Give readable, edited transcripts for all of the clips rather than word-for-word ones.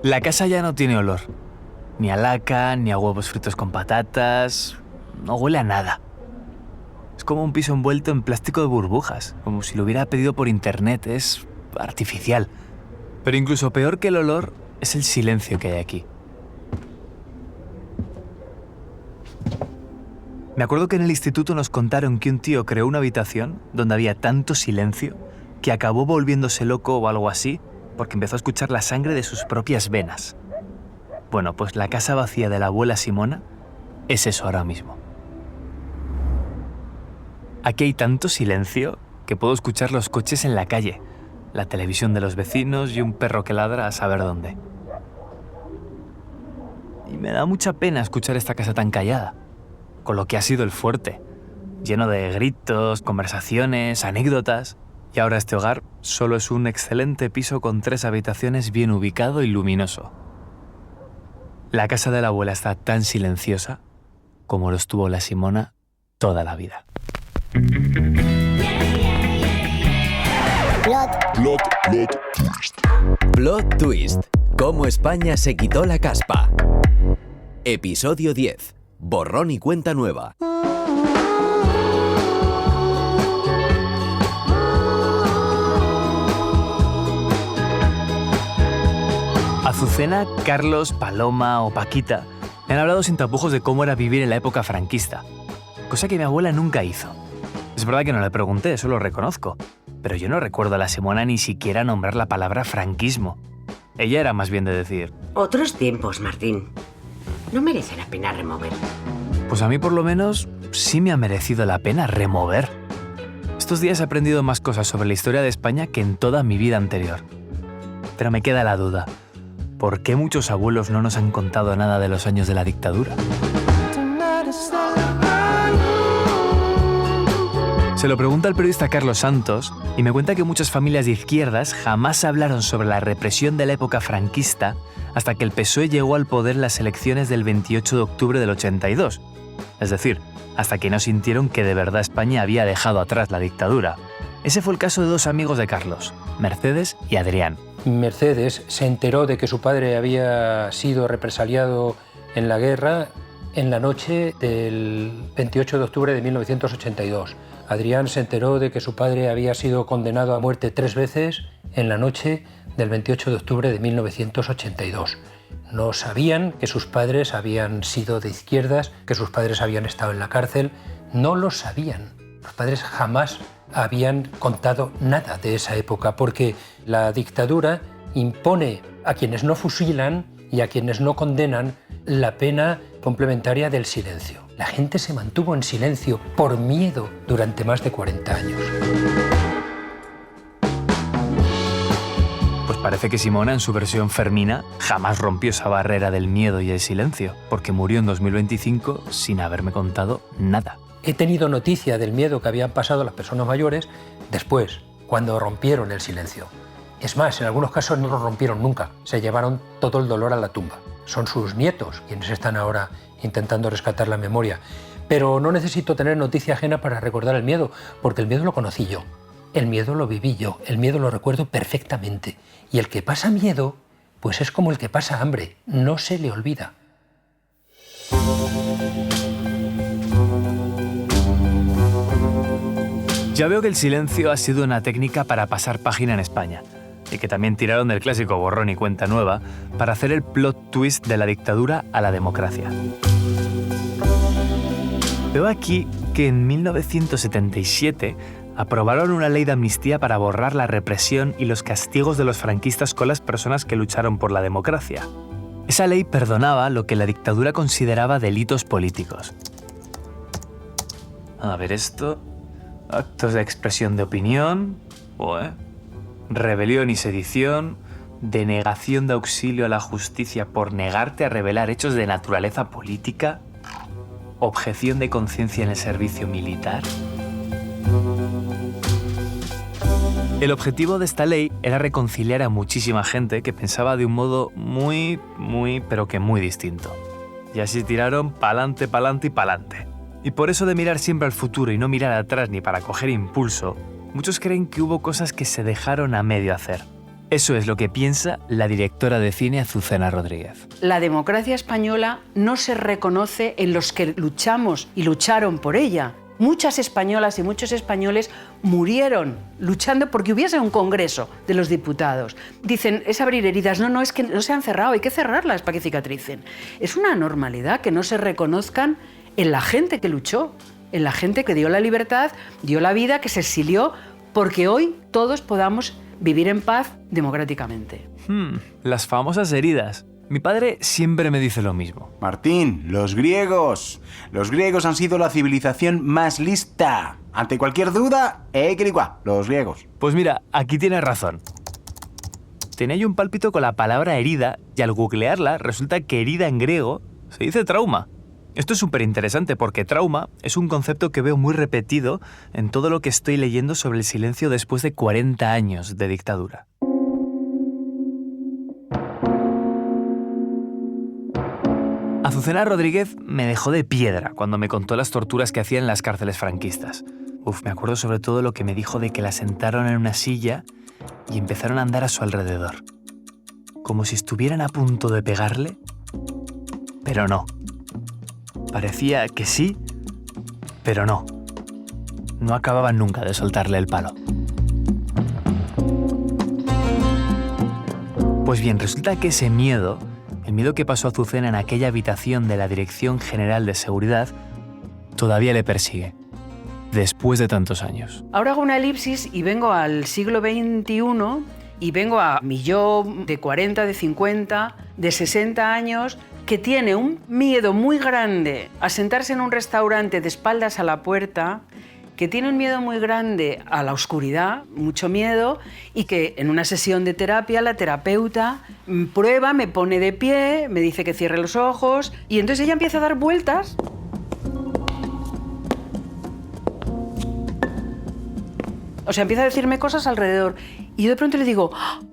La casa ya no tiene olor. Ni a laca, ni a huevos fritos con patatas. No huele a nada. Es como un piso envuelto en plástico de burbujas, como si lo hubiera pedido por internet. Es artificial. Pero incluso peor que el olor es el silencio que hay aquí. Me acuerdo que en el instituto nos contaron que un tío creó una habitación donde había tanto silencio que acabó volviéndose loco o algo así porque empezó a escuchar la sangre de sus propias venas. Bueno, pues la casa vacía de la abuela Simona es eso ahora mismo. Aquí hay tanto silencio que puedo escuchar los coches en la calle, la televisión de los vecinos y un perro que ladra a saber dónde. Y me da mucha pena escuchar esta casa tan callada, con lo que ha sido el fuerte, lleno de gritos, conversaciones, anécdotas. Y ahora este hogar solo es un excelente piso con 3 habitaciones bien ubicado y luminoso. La casa de la abuela está tan silenciosa como lo estuvo la Simona toda la vida. Plot twist. Plot twist. Cómo España se quitó la caspa. Episodio 10. Borrón y cuenta nueva. Azucena, Carlos, Paloma o Paquita me han hablado sin tapujos de cómo era vivir en la época franquista, cosa que mi abuela nunca hizo. Es verdad que no le pregunté, eso lo reconozco, pero yo no recuerdo a la Simona ni siquiera nombrar la palabra franquismo. Ella era más bien de decir: otros tiempos, Martín. No merece la pena remover. Pues a mí por lo menos sí me ha merecido la pena remover. Estos días he aprendido más cosas sobre la historia de España que en toda mi vida anterior. Pero me queda la duda: ¿por qué muchos abuelos no nos han contado nada de los años de la dictadura? Se lo pregunta al periodista Carlos Santos y me cuenta que muchas familias de izquierdas jamás hablaron sobre la represión de la época franquista hasta que el PSOE llegó al poder en las elecciones del 28 de octubre del 82. Es decir, hasta que no sintieron que de verdad España había dejado atrás la dictadura. Ese fue el caso de 2 amigos de Carlos, Mercedes y Adrián. Mercedes se enteró de que su padre había sido represaliado en la guerra en la noche del 28 de octubre de 1982. Adrián se enteró de que su padre había sido condenado a muerte 3 veces en la noche del 28 de octubre de 1982. No sabían que sus padres habían sido de izquierdas, que sus padres habían estado en la cárcel. No lo sabían. Los padres jamás habían contado nada de esa época, porque la dictadura impone a quienes no fusilan y a quienes no condenan la pena complementaria del silencio. La gente se mantuvo en silencio por miedo durante más de 40 años. Pues parece que Simona, en su versión fermina, jamás rompió esa barrera del miedo y el silencio, porque murió en 2025 sin haberme contado nada. He tenido noticia del miedo que habían pasado las personas mayores después, cuando rompieron el silencio. Es más, en algunos casos no lo rompieron nunca, se llevaron todo el dolor a la tumba. Son sus nietos quienes están ahora intentando rescatar la memoria. Pero no necesito tener noticia ajena para recordar el miedo, porque el miedo lo conocí yo, el miedo lo viví yo, el miedo lo recuerdo perfectamente. Y el que pasa miedo, pues es como el que pasa hambre, no se le olvida. Ya veo que el silencio ha sido una técnica para pasar página en España, y que también tiraron del clásico borrón y cuenta nueva para hacer el plot twist de la dictadura a la democracia. Veo aquí que en 1977 aprobaron una ley de amnistía para borrar la represión y los castigos de los franquistas con las personas que lucharon por la democracia. Esa ley perdonaba lo que la dictadura consideraba delitos políticos. A ver esto... actos de expresión de opinión, rebelión y sedición, denegación de auxilio a la justicia por negarte a revelar hechos de naturaleza política, objeción de conciencia en el servicio militar. El objetivo de esta ley era reconciliar a muchísima gente que pensaba de un modo muy, pero que muy distinto. Y así tiraron pa'lante, pa'lante y pa'lante. Y por eso de mirar siempre al futuro y no mirar atrás ni para coger impulso, muchos creen que hubo cosas que se dejaron a medio hacer. Eso es lo que piensa la directora de cine Azucena Rodríguez. La democracia española no se reconoce en los que luchamos y lucharon por ella. Muchas españolas y muchos españoles murieron luchando porque hubiese un Congreso de los Diputados. Dicen, es abrir heridas. No, es que no se han cerrado, hay que cerrarlas para que cicatricen. Es una anormalidad que no se reconozcan en la gente que luchó, en la gente que dio la libertad, dio la vida, que se exilió, porque hoy todos podamos vivir en paz democráticamente. Las famosas heridas. Mi padre siempre me dice lo mismo. Martín, los griegos. Los griegos han sido la civilización más lista. Ante cualquier duda, los griegos. Pues mira, aquí tienes razón. Tenía yo un pálpito con la palabra herida y al googlearla resulta que herida en griego se dice trauma. Esto es súper interesante porque trauma es un concepto que veo muy repetido en todo lo que estoy leyendo sobre el silencio después de 40 años de dictadura. Azucena Rodríguez me dejó de piedra cuando me contó las torturas que hacían en las cárceles franquistas. Me acuerdo sobre todo lo que me dijo de que la sentaron en una silla y empezaron a andar a su alrededor. Como si estuvieran a punto de pegarle, pero no. Parecía que sí, pero no. No acababan nunca de soltarle el palo. Pues bien, resulta que ese miedo, el miedo que pasó Azucena en aquella habitación de la Dirección General de Seguridad, todavía le persigue, después de tantos años. Ahora hago una elipsis y vengo al siglo XXI y vengo a mi yo de 40, de 50, de 60 años, que tiene un miedo muy grande a sentarse en un restaurante de espaldas a la puerta, que tiene un miedo muy grande a la oscuridad, mucho miedo, y que en una sesión de terapia la terapeuta prueba, me pone de pie, me dice que cierre los ojos, y entonces ella empieza a dar vueltas. O sea, empieza a decirme cosas alrededor. Y yo de pronto le digo,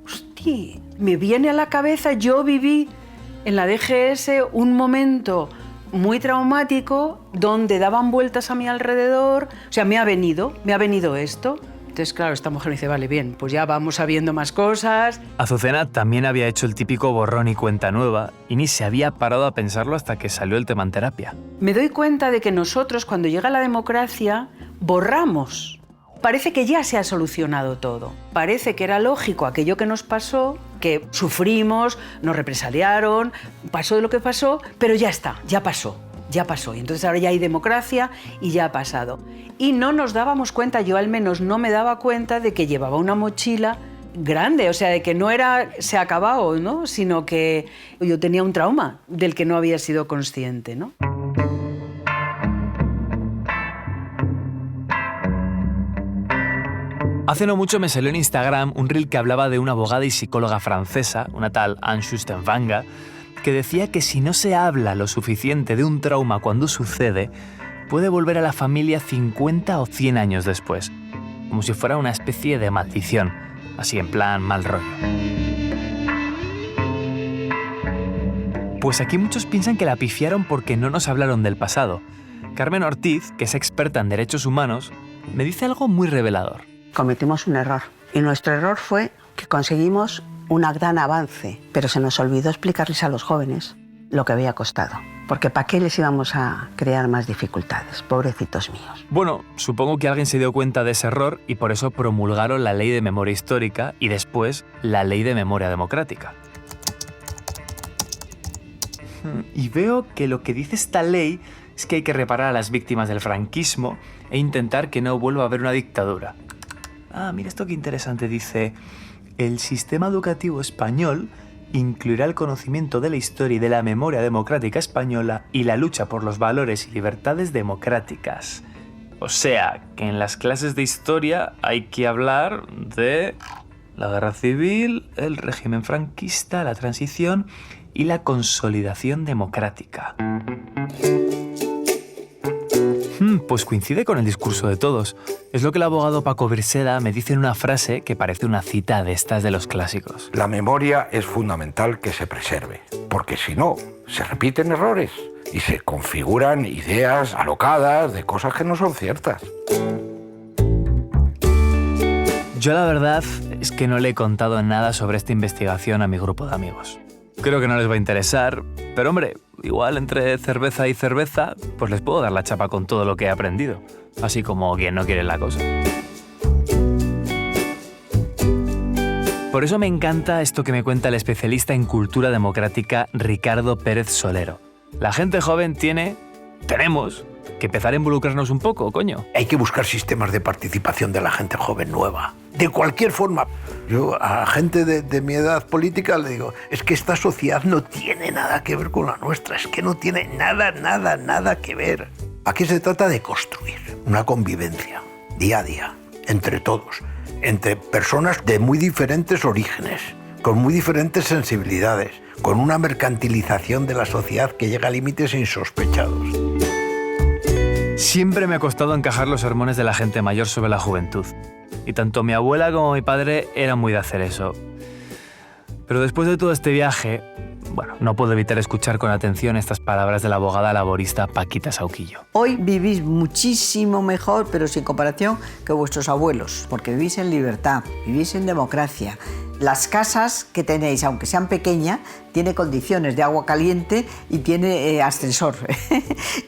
hostia, me viene a la cabeza, yo viví en la DGS un momento muy traumático donde daban vueltas a mi alrededor. O sea, me ha venido esto. Entonces, claro, esta mujer me dice, vale, bien, pues ya vamos sabiendo más cosas. Azucena también había hecho el típico borrón y cuenta nueva y ni se había parado a pensarlo hasta que salió el tema en terapia. Me doy cuenta de que nosotros, cuando llega la democracia, borramos. Parece que ya se ha solucionado todo. Parece que era lógico aquello que nos pasó, que sufrimos, nos represaliaron, pasó de lo que pasó, pero ya está, ya pasó. Y entonces ahora ya hay democracia y ya ha pasado. Y no nos dábamos cuenta, yo al menos no me daba cuenta de que llevaba una mochila grande, o sea, de que no era se ha acabado, ¿no? Sino que yo tenía un trauma del que no había sido consciente, ¿no? Hace no mucho me salió en Instagram un reel que hablaba de una abogada y psicóloga francesa, una tal Anne Schustenwanger, que decía que si no se habla lo suficiente de un trauma cuando sucede, puede volver a la familia 50 o 100 años después, como si fuera una especie de maldición, así en plan mal rollo. Pues aquí muchos piensan que la pifiaron porque no nos hablaron del pasado. Carmen Ortiz, que es experta en derechos humanos, me dice algo muy revelador. Cometimos un error y nuestro error fue que conseguimos un gran avance, pero se nos olvidó explicarles a los jóvenes lo que había costado, porque ¿para qué les íbamos a crear más dificultades? Pobrecitos míos. Bueno, supongo que alguien se dio cuenta de ese error y por eso promulgaron la Ley de Memoria Histórica y después la Ley de Memoria Democrática. Y veo que lo que dice esta ley es que hay que reparar a las víctimas del franquismo e intentar que no vuelva a haber una dictadura. Mira esto qué interesante, dice: el sistema educativo español incluirá el conocimiento de la historia y de la memoria democrática española y la lucha por los valores y libertades democráticas. O sea, que en las clases de historia hay que hablar de la guerra civil, el régimen franquista, la transición y la consolidación democrática. Pues coincide con el discurso de todos. Es lo que el abogado Paco Birseda me dice en una frase que parece una cita de estas de los clásicos. La memoria es fundamental que se preserve, porque si no, se repiten errores y se configuran ideas alocadas de cosas que no son ciertas. Yo la verdad es que no le he contado nada sobre esta investigación a mi grupo de amigos. Creo que no les va a interesar, pero hombre, igual entre cerveza y cerveza, pues les puedo dar la chapa con todo lo que he aprendido. Así como quien no quiere la cosa. Por eso me encanta esto que me cuenta el especialista en cultura democrática Ricardo Pérez Solero. La gente joven tenemos que empezar a involucrarnos un poco, coño. Hay que buscar sistemas de participación de la gente joven nueva, de cualquier forma. Yo a gente de mi edad política le digo, es que esta sociedad no tiene nada que ver con la nuestra, es que no tiene nada que ver. Aquí se trata de construir una convivencia día a día, entre todos, entre personas de muy diferentes orígenes, con muy diferentes sensibilidades, con una mercantilización de la sociedad que llega a límites insospechados. Siempre me ha costado encajar los sermones de la gente mayor sobre la juventud. Y tanto mi abuela como mi padre eran muy de hacer eso. Pero después de todo este viaje, no puedo evitar escuchar con atención estas palabras de la abogada laborista Paquita Sauquillo. Hoy vivís muchísimo mejor, pero sin comparación, que vuestros abuelos, porque vivís en libertad, vivís en democracia. Las casas que tenéis, aunque sean pequeñas, tiene condiciones de agua caliente y tiene ascensor.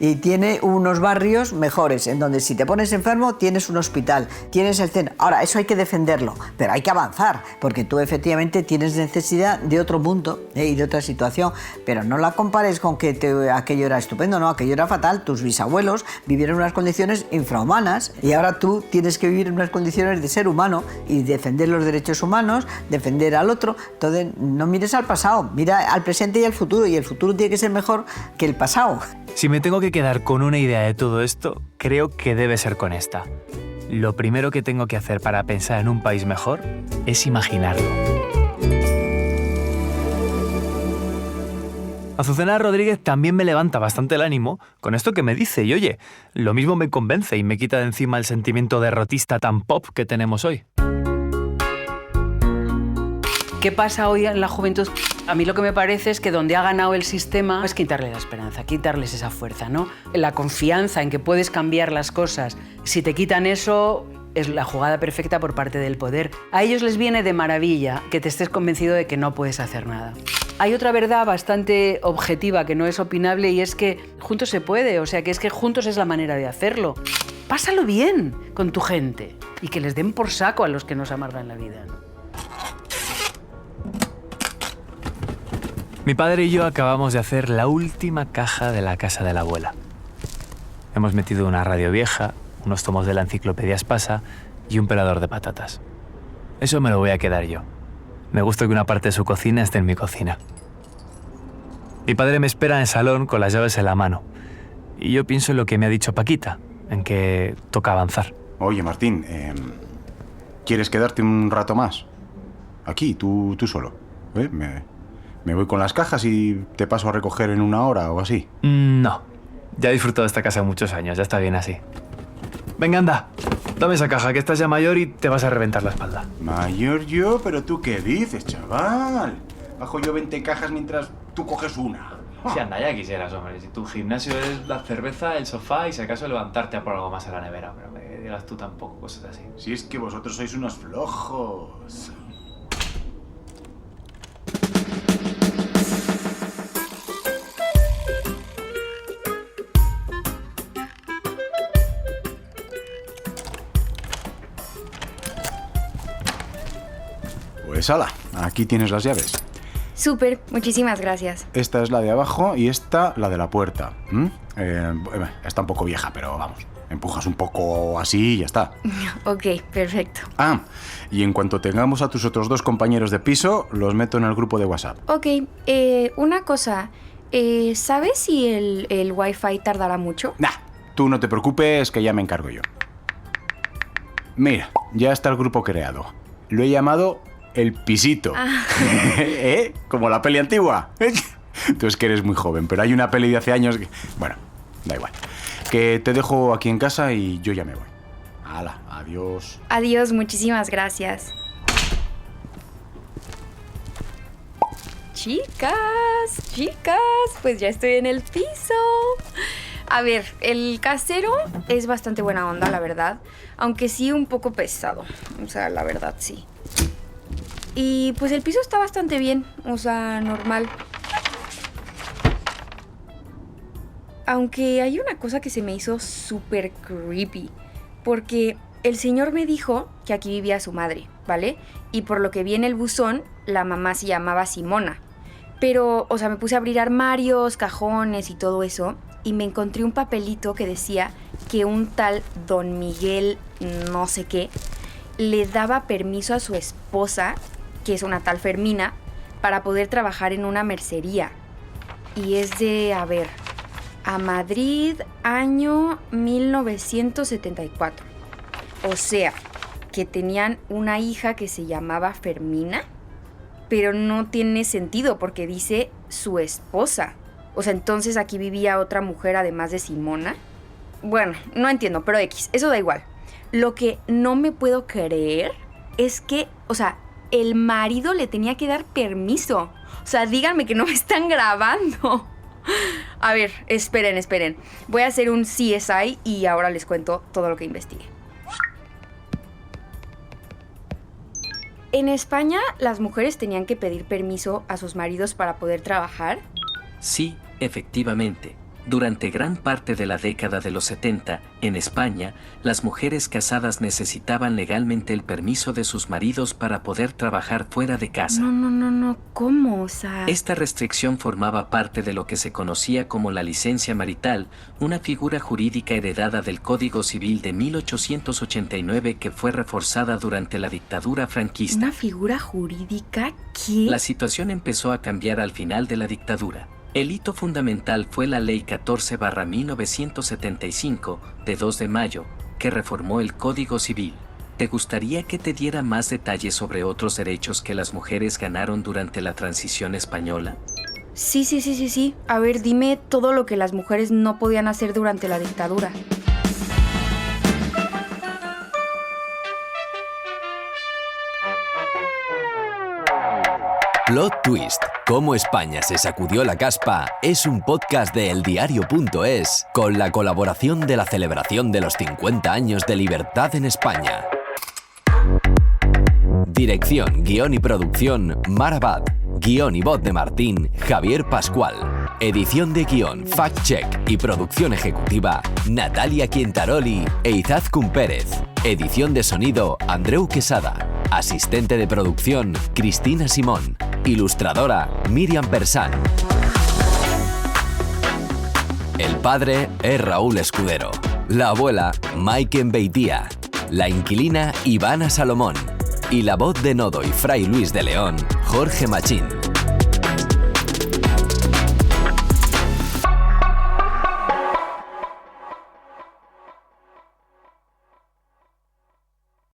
Y tiene unos barrios mejores, en donde si te pones enfermo tienes un hospital, tienes el centro. Ahora, eso hay que defenderlo, pero hay que avanzar, porque tú efectivamente tienes necesidad de otro mundo y de otra situación, pero no la compares con que aquello era estupendo, no, aquello era fatal. Tus bisabuelos vivieron en unas condiciones infrahumanas y ahora tú tienes que vivir en unas condiciones de ser humano y defender los derechos humanos, defender al otro. Entonces, no mires al pasado, mira al presente y al futuro tiene que ser mejor que el pasado. Si me tengo que quedar con una idea de todo esto, creo que debe ser con esta. Lo primero que tengo que hacer para pensar en un país mejor es imaginarlo. Azucena Rodríguez también me levanta bastante el ánimo con esto que me dice y oye, lo mismo me convence y me quita de encima el sentimiento derrotista tan pop que tenemos hoy. ¿Qué pasa hoy en la juventud? A mí lo que me parece es que donde ha ganado el sistema es quitarle la esperanza, quitarles esa fuerza, ¿no? La confianza en que puedes cambiar las cosas. Si te quitan eso, es la jugada perfecta por parte del poder. A ellos les viene de maravilla que te estés convencido de que no puedes hacer nada. Hay otra verdad bastante objetiva que no es opinable y es que juntos se puede, o sea, que es que juntos es la manera de hacerlo. Pásalo bien con tu gente y que les den por saco a los que nos amargan la vida, ¿no? Mi padre y yo acabamos de hacer la última caja de la casa de la abuela. Hemos metido una radio vieja, unos tomos de la enciclopedia Espasa y un pelador de patatas. Eso me lo voy a quedar yo. Me gusta que una parte de su cocina esté en mi cocina. Mi padre me espera en el salón con las llaves en la mano. Y yo pienso en lo que me ha dicho Paquita, en que toca avanzar. Oye, Martín, ¿quieres quedarte un rato más? Aquí, tú solo. Me voy con las cajas y te paso a recoger en 1 hora o así. No. Ya he disfrutado de esta casa muchos años, ya está bien así. Venga, anda. Dame esa caja, que estás ya mayor y te vas a reventar la espalda. ¿Mayor yo? ¿Pero tú qué dices, chaval? Bajo yo 20 cajas mientras tú coges una. Si anda, ya quisieras, hombre. Si tu gimnasio es la cerveza, el sofá y si acaso levantarte a por algo más a la nevera. Pero me digas tú tampoco cosas así. Si es que vosotros sois unos flojos. Pues hala, aquí tienes las llaves. Súper, muchísimas gracias. Esta es la de abajo y esta la de la puerta. Está un poco vieja, pero vamos, empujas un poco así y ya está. Ok, perfecto. Ah, y en cuanto tengamos a tus otros 2 compañeros de piso, los meto en el grupo de WhatsApp. Ok, una cosa, ¿sabes si el Wi-Fi tardará mucho? Nah, tú no te preocupes que ya me encargo yo. Mira, ya está el grupo creado. Lo he llamado El Pisito. Ah. Como la peli antigua. Tú es que eres muy joven, pero hay una peli de hace años que... Bueno, da igual. Que te dejo aquí en casa y yo ya me voy. Hala, adiós. Adiós, muchísimas gracias. Chicas, pues ya estoy en el piso. A ver, el casero es bastante buena onda, la verdad. Aunque sí un poco pesado. O sea, la verdad, sí. Y pues el piso está bastante bien. O sea, normal. Aunque hay una cosa que se me hizo súper creepy. Porque el señor me dijo que aquí vivía su madre, ¿vale? Y por lo que vi en el buzón, la mamá se llamaba Simona. Pero, o sea, me puse a abrir armarios, cajones y todo eso. Y me encontré un papelito que decía que un tal Don Miguel no sé qué le daba permiso a su esposa, que es una tal Fermina, para poder trabajar en una mercería. Y es de, a ver, a Madrid, año 1974. O sea, que tenían una hija que se llamaba Fermina, pero no tiene sentido porque dice su esposa. O sea, entonces aquí vivía otra mujer además de Simona. Bueno, no entiendo, pero X, eso da igual. Lo que no me puedo creer es que, o sea, el marido le tenía que dar permiso. O sea, díganme que no me están grabando. A ver, esperen. Voy a hacer un CSI y ahora les cuento todo lo que investigué. En España, las mujeres tenían que pedir permiso a sus maridos para poder trabajar. Sí, efectivamente. Durante gran parte de la década de los 70, en España, las mujeres casadas necesitaban legalmente el permiso de sus maridos para poder trabajar fuera de casa. No, ¿cómo? O sea... Esta restricción formaba parte de lo que se conocía como la licencia marital, una figura jurídica heredada del Código Civil de 1889 que fue reforzada durante la dictadura franquista. ¿Una figura jurídica? ¿Qué? La situación empezó a cambiar al final de la dictadura. El hito fundamental fue la Ley 14/1975, de 2 de mayo, que reformó el Código Civil. ¿Te gustaría que te diera más detalles sobre otros derechos que las mujeres ganaron durante la transición española? Sí. A ver, dime todo lo que las mujeres no podían hacer durante la dictadura. Plot Twist. Cómo España se sacudió la caspa es un podcast de eldiario.es con la colaboración de la celebración de los 50 años de libertad en España. Dirección, guión y producción, Mar Abad. Guión y voz de Martín, Javier Pascual. Edición de guión, fact-check y producción ejecutiva, Natalia Quientaroli e Izaskun Pérez. Edición de sonido, Andreu Quesada. Asistente de producción, Cristina Simón. Ilustradora, Miriam Persán. El padre es Raúl Escudero. La abuela, Maiken Beitía. La inquilina, Ivana Salomón. Y la voz de Nodo y Fray Luis de León, Jorge Machín.